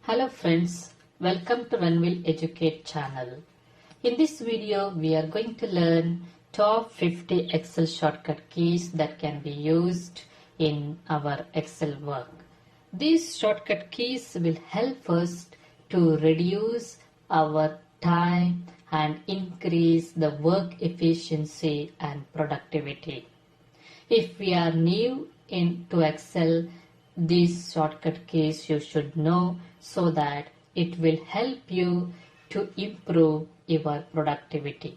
Hello friends, welcome to Runwell Educate channel. In this video, we are going to learn top 50 Excel shortcut keys that can be used in our Excel work. These shortcut keys will help us to reduce our time and increase the work efficiency and productivity. If we are new into Excel, these shortcut keys you should know so that it will help you to improve your productivity.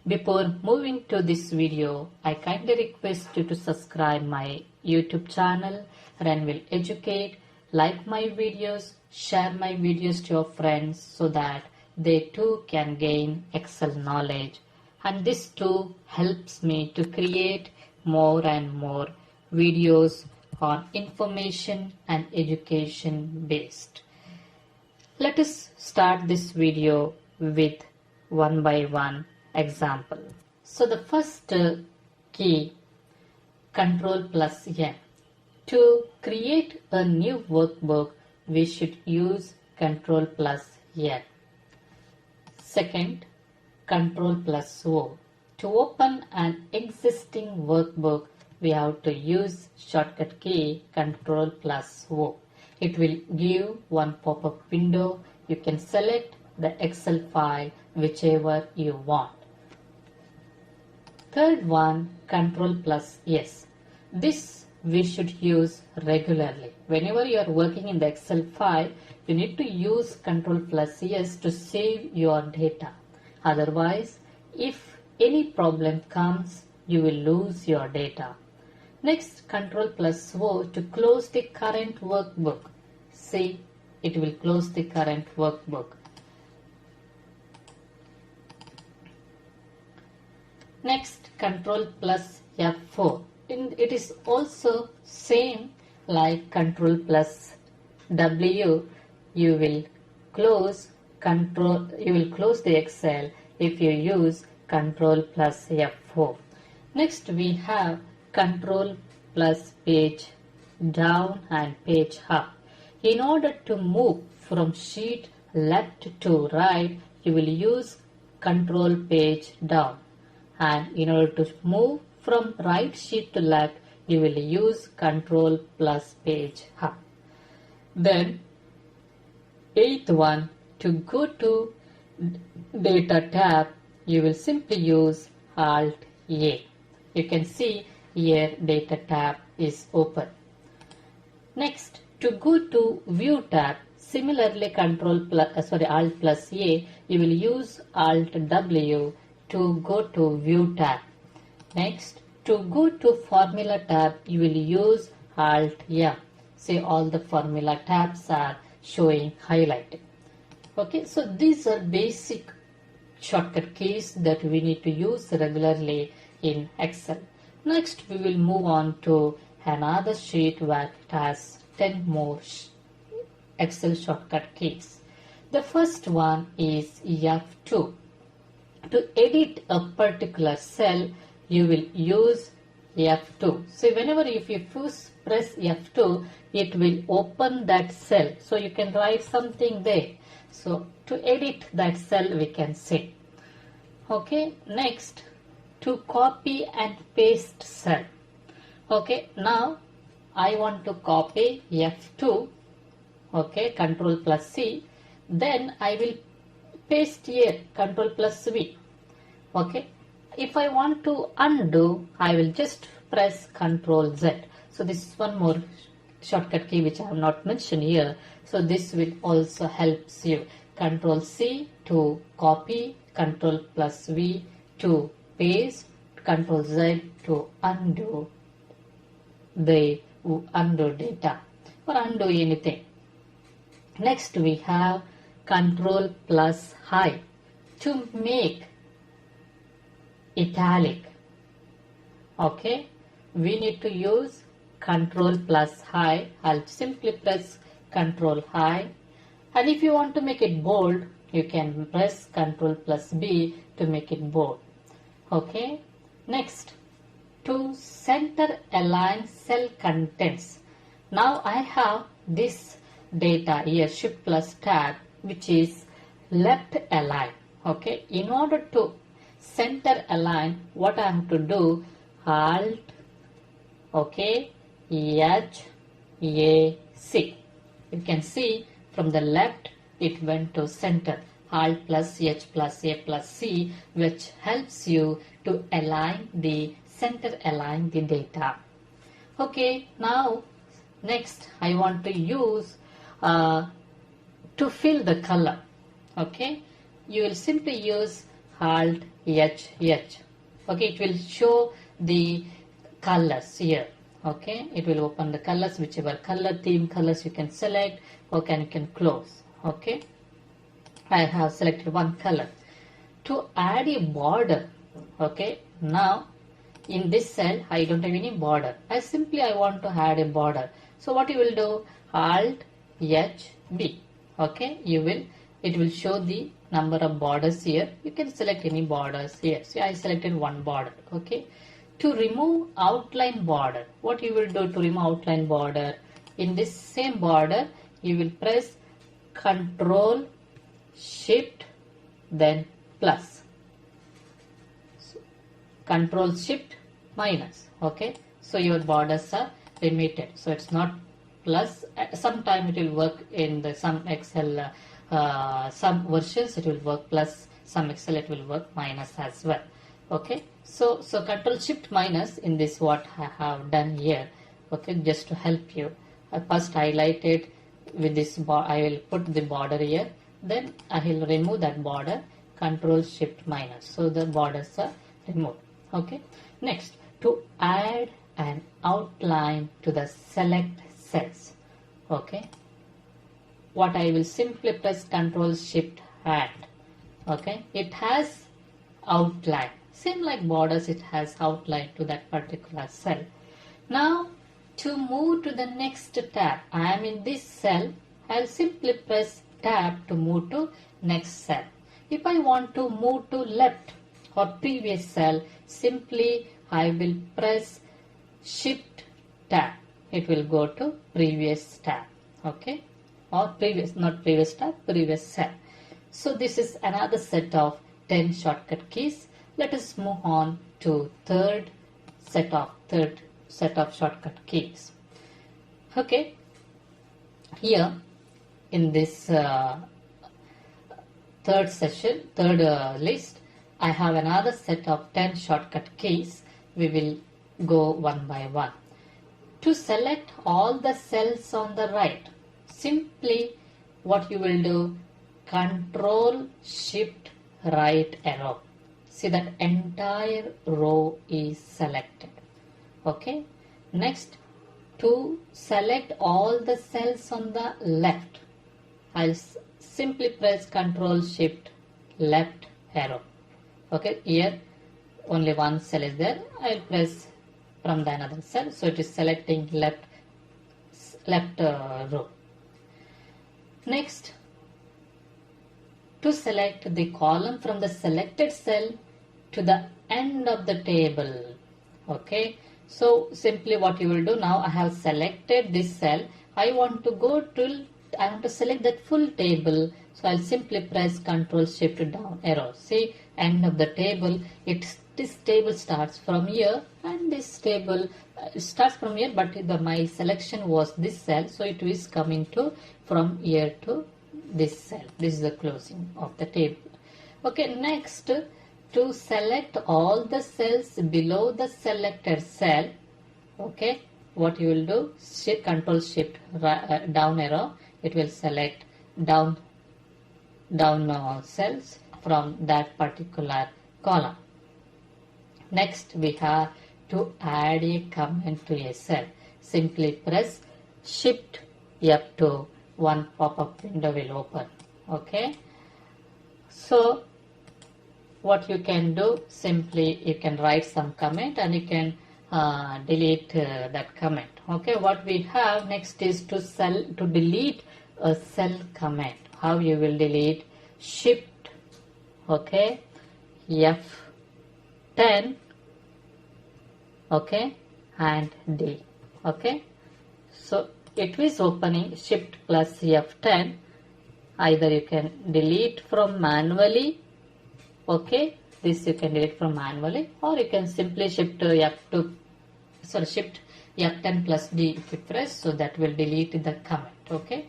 Before moving to this video, I kindly request you to subscribe my YouTube channel, Runwell Educate, like my videos, share my videos to your friends so that they too can gain Excel knowledge. And this too helps me to create more and more videos on information and education based. Let us start this video with one by one example. So the first key, Control plus N. To create a new workbook, we should use Control plus N. Second, Control plus O. To open an existing workbook, we have to use shortcut key Control plus O. It will give one pop-up window. You can select the Excel file whichever you want. Third one, Control plus S. This we should use regularly. Whenever you are working in the Excel file, you need to use Control plus S to save your data. Otherwise, if any problem comes, you will lose your data. Next, Control plus O to close the current workbook. See, it will close the current workbook. Next, Control plus F4. It is also same like Control plus W. You will close the Excel if you use Control plus F4. Next, we have Control plus page down and page up. In order to move from sheet left to right, you will use Control page down. And in order to move from right sheet to left, you will use Control plus page up. Then, eighth one, to go to Data tab, you will simply use Alt A. You can see here Data tab is open. Next, to go to View tab, similarly Alt plus A, you will use Alt W to go to View tab. Next, to go to Formula tab, you will use Alt M. See, all the formula tabs are showing highlighted. Okay, so these are basic shortcut keys that we need to use regularly in Excel. Next, we will move on to another sheet where it has 10 more Excel shortcut keys. The first one is F2. To edit a particular cell, you will use F2. So whenever if you first press F2, it will open that cell. So you can write something there. So to edit that cell, we can say. Okay, next, to copy and paste cell. Okay, now I want to copy F2. Okay, Control plus C. Then I will paste here, Control plus V. Okay, if I want to undo, I will just press Control Z. So this is one more shortcut key which I have not mentioned here. So this will also helps you. Control C to copy, Control plus V to paste, Control Z to undo the data or undo anything. Next, we have Control plus I to make italic. Okay, we need to use Control plus I. I'll simply press Control I. And if you want to make it bold, you can press Control plus B to make it bold. Okay, next, to center align cell contents. Now I have this data here, shift plus tab, which is left align. Okay, in order to center align, what I have to do, Alt, okay, H, A, C. You can see from the left it went to center. Alt plus H plus A plus C, which helps you to align the center, align the data. Okay, now next I want to use to fill the color. Okay, you will simply use Alt H. Okay, it will show the colors here. Okay, it will open the colors, whichever color, theme colors you can select. Okay, and you can close. Okay, I have selected one color. To add a border, okay, now in this cell I don't have any border. I want to add a border. So what you will do, Alt H B. Okay, it will show the number of borders here. You can select any borders here. So I selected one border. Okay, to remove outline border, what you will do to remove outline border, in this same border you will press Control Shift then plus. Control Shift minus. Okay, so your borders are remitted. So it's not plus. Sometime it will work in the some Excel, some versions it will work plus, some Excel it will work minus as well. Okay, so Control Shift minus in this what I have done here. Okay, just to help you. I first highlighted with this I will put the border here. Then I will remove that border. Control Shift minus. So the borders are removed. Okay. Next, to add an outline to the select cells. Okay. What I will simply press Control Shift add. Okay. It has outline. Same like borders, it has outline to that particular cell. Now, to move to the next tab, I am in this cell. I will simply press tab to move to next cell. If I want to move to left or previous cell, simply I will press Shift tab. It will go to previous tab. Okay, or previous, not previous tab, previous cell. So this is another set of 10 shortcut keys. Let us move on to third set of shortcut keys. Okay, here in this third list, I have another set of 10 shortcut keys. We will go one by one. To select all the cells on the right, simply what you will do, Control Shift right arrow. See that entire row is selected. Okay. Next, to select all the cells on the left, I'll simply press Control Shift left arrow. Okay, here only one cell is there. I'll press from the another cell, so it is selecting left row. Next, to select the column from the selected cell to the end of the table. Okay, so simply what you will do, now I have selected this cell. I want to select that full table. So I'll simply press Control Shift down arrow. See, end of the table. This table starts from here, and this table starts from here, but my selection was this cell, so it is coming to from here to this cell. This is the closing of the table. Okay, next, to select all the cells below the selected cell. Okay, what you will do, Control Shift down arrow. It will select down cells from that particular column. Next, we have to add a comment to a cell. Simply press Shift F2. One pop-up window will open. Okay. So, what you can do, simply you can write some comment and you can delete that comment. Okay. What we have next is to delete a cell comment. How you will delete? Shift, okay, F10, okay, and D. Okay, so it is opening Shift plus F10. Either you can delete from manually, okay, this you can delete from manually, or you can simply shift F2, sorry, Shift F10 plus D if you press, so that will delete the comment, okay.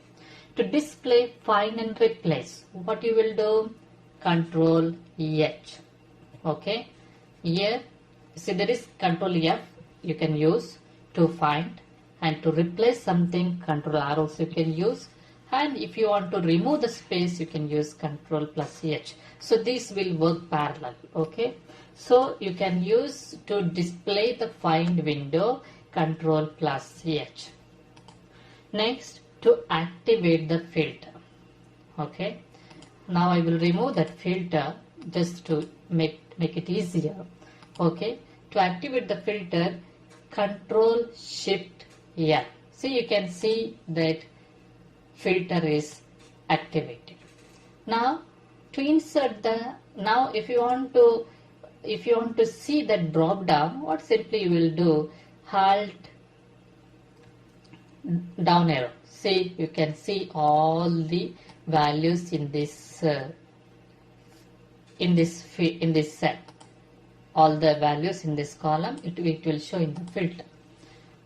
To display, find and replace, what you will do? Control H, okay. Here, see there is Control F you can use to find, and to replace something, Control R also you can use, and if you want to remove the space you can use Control plus H. So these will work parallel, okay. So you can use to display the find window Control plus H. Next, to activate the filter, okay. Now I will remove that filter just to make it easier, okay. To activate the filter, Control Shift L. See, you can see that filter is activated. Now to insert the, now if you want to see that drop down, what simply you will do? Alt down arrow. See, you can see all the values in this cell. All the values in this column, it will show in the filter.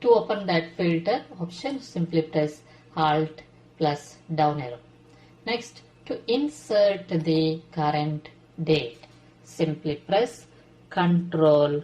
To open that filter option, simply press Alt plus down arrow. Next, to insert the current date, simply press Control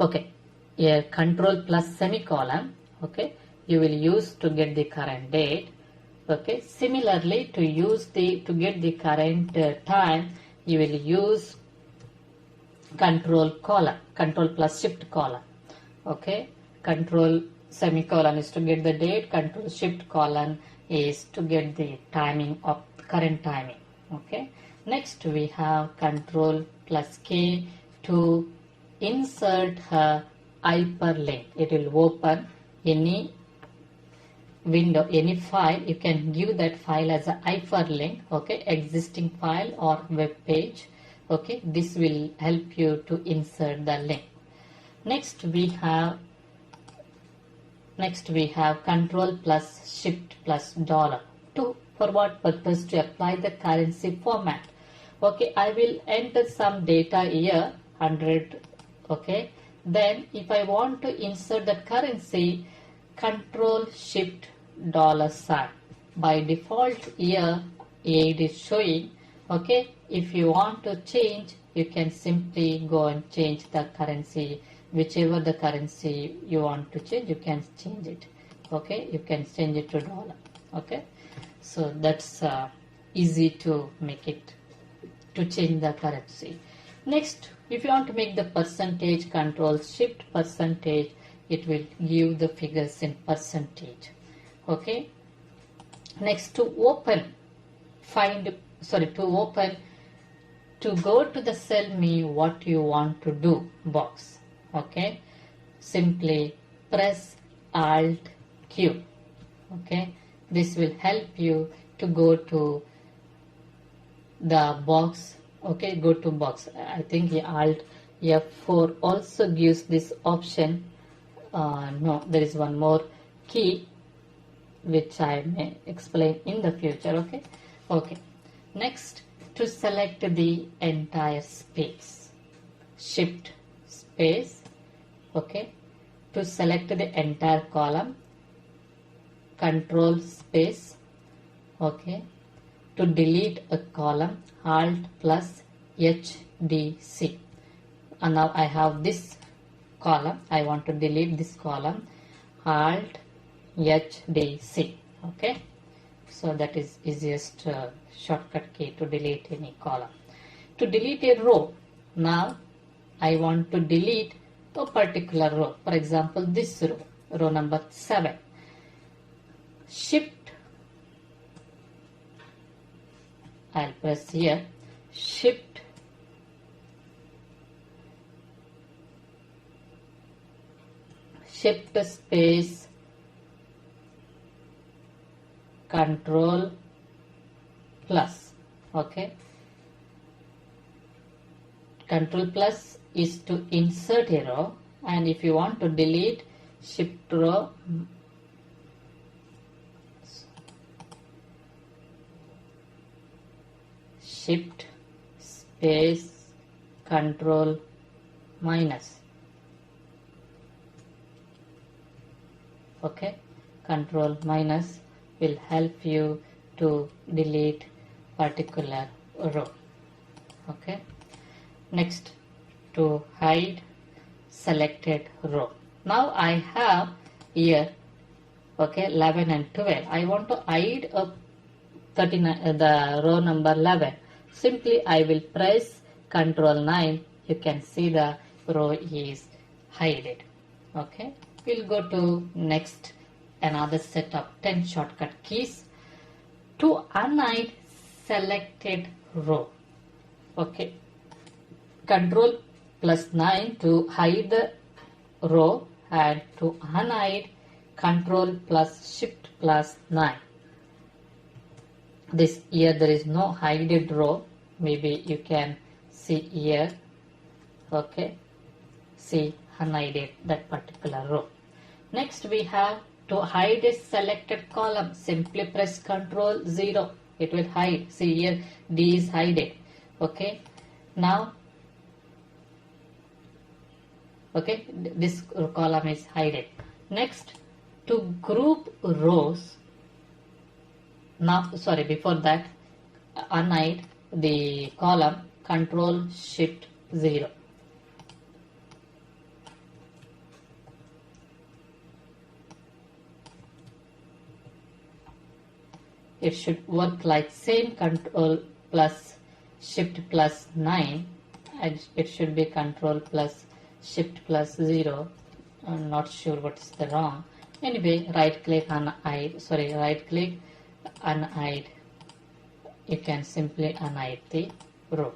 okay, a Control plus semicolon, okay, you will use to get the current date, okay. Similarly, to get the current time, you will use Control plus Shift colon, okay. Control semicolon is to get the date, Control Shift colon is to get the timing of current timing, okay. Next we have Control plus K to insert a hyperlink. It will open any window, any file. You can give that file as a hyperlink, okay, existing file or web page, okay. This will help you to insert the link. Next we have Control plus Shift plus dollar. For what purpose? To apply the currency format, okay. I will enter some data here, 100, okay. Then if I want to insert that currency, Control Shift $sign. By default here it is showing, okay. If you want to change, you can simply go and change the currency, whichever the currency you want to change, you can change it, okay. You can change it to dollar, okay. So that's easy to make it, to change the currency. Next, if you want to make the percentage, Control Shift percentage, it will give the figures in percentage, okay. Next, to go to the sell me what you want to do box, okay. Simply press Alt Q, okay. This will help you to go to the box, okay. Go to box. I think Alt F4 also gives this option. No, there is one more key which I may explain in the future, okay. Okay. Next, to select the entire space, Shift space, okay. To select the entire column, Control space, okay. To delete a column, Alt plus HDC. And now I have this column, I want to delete this column, Alt HDC, okay. So that is easiest shortcut key to delete any column. To delete a row, now I want to delete a particular row, for example this row number 7. Shift, I'll press here, Shift shift space control plus. Okay, control plus is to insert a row, and if you want to delete, shift row shift space control minus. Okay, control minus will help you to delete particular row. Okay, next, to hide selected row. Now I have here, okay, 11 and 12. I want to hide a 39, the row number 11. Simply I will press control 9. You can see the row is hidden. Okay, we'll go to next, another set of 10 shortcut keys to unhide selected row. Okay, control plus 9 to hide the row, and to unhide, control plus shift plus 9. This here there is no hidden row, maybe you can see here. Okay, see, unhidden that particular row. Next we have to hide a selected column. Simply press control 0, it will hide. See here, D is hidden. Okay, now, okay, this column is hidden. Next, to group rows. Now, sorry, before that, unhide the column, control shift 0. It should work like same, control plus shift plus 9, and it should be control plus shift plus 0. I'm not sure what's the wrong. Anyway, right click unhide, sorry, right click unhide. You can simply unhide the row.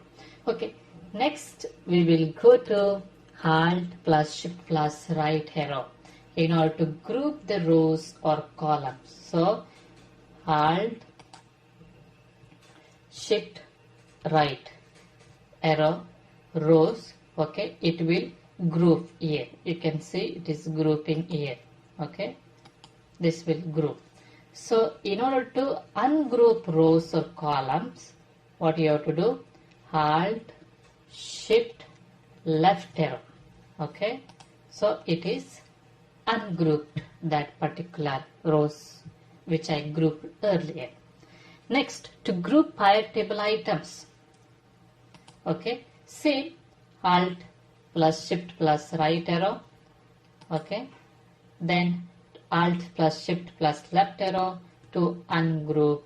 Okay, next we will go to Alt plus shift plus right arrow in order to group the rows or columns. So Alt shift right arrow rows. Okay, it will group here. You can see it is grouping here. Okay, this will group. So in order to ungroup rows or columns, what you have to do, Alt shift left arrow. Okay, so it is ungrouped that particular rows which I grouped earlier. Next, to group periodic table items. Okay, same, Alt plus shift plus right arrow. Okay, then Alt plus shift plus left arrow to ungroup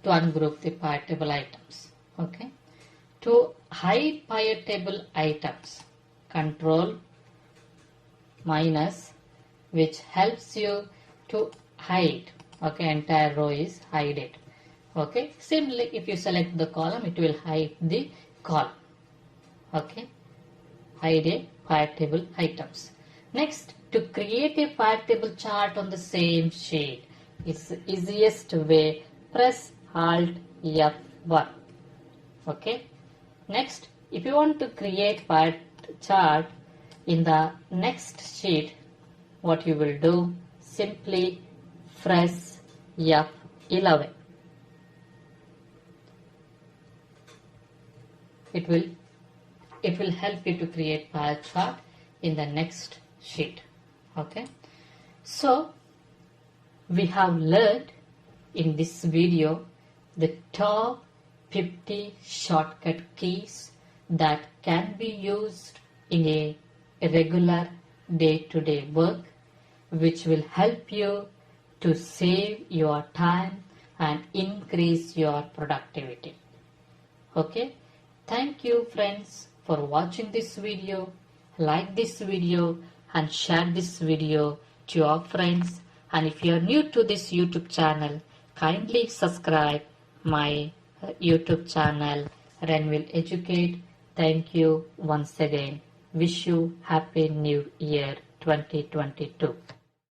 the periodic table items. Okay, to hide periodic table items, control minus, which helps you to hide. Okay, entire row is hidden. Okay, similarly, if you select the column, it will hide the column. Okay, hide a periodic table items. Next, to create a periodic table chart on the same sheet, it's the easiest way. Press Alt F1. Okay. Next, if you want to create periodic chart in the next sheet, what you will do? Simply press F11. It will help you to create pie chart in the next sheet. Okay, so we have learned in this video the top 50 shortcut keys that can be used in a regular day-to-day work, which will help you to save your time and increase your productivity. Okay, thank you friends for watching this video. Like this video and share this video to your friends, and if you are new to this YouTube channel, kindly subscribe my YouTube channel Renville Educate. Thank you once again. wish you Happy New Year 2022.